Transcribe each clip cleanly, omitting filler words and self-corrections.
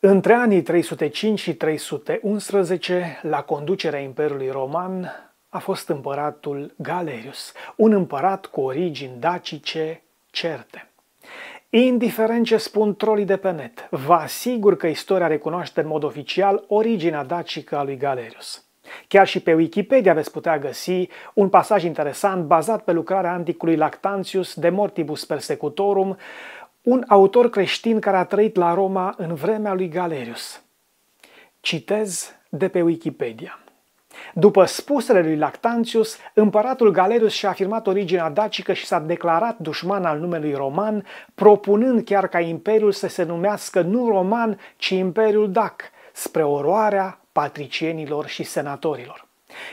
Între anii 305 și 311, la conducerea Imperiului Roman, a fost împăratul Galerius, un împărat cu origini dacice certe. Indiferent ce spun trolii de pe net, vă asigur că istoria recunoaște în mod oficial originea dacică a lui Galerius. Chiar și pe Wikipedia veți putea găsi un pasaj interesant bazat pe lucrarea anticului Lactantius De Mortibus Persecutorum, un autor creștin care a trăit la Roma în vremea lui Galerius. Citez de pe Wikipedia. După spusele lui Lactantius, împăratul Galerius și-a afirmat originea dacică și s-a declarat dușman al numelui roman, propunând chiar ca imperiul să se numească nu roman, ci Imperiul Dac, spre oroarea patricienilor și senatorilor.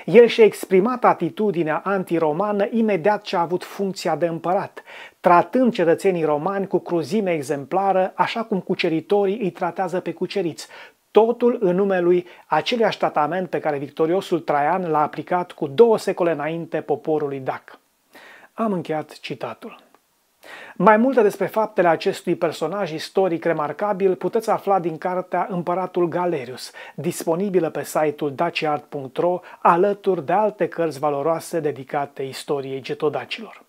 El și-a exprimat atitudinea antiromană imediat ce a avut funcția de împărat, tratând cetățenii romani cu cruzime exemplară, așa cum cuceritorii îi tratează pe cuceriți, totul în numele aceleași tratament pe care victoriosul Traian l-a aplicat cu 2 secole înainte poporului dac. Am încheiat citatul. Mai multe despre faptele acestui personaj istoric remarcabil puteți afla din cartea Împăratul Galerius, disponibilă pe site-ul daciart.ro, alături de alte cărți valoroase dedicate istoriei getodacilor.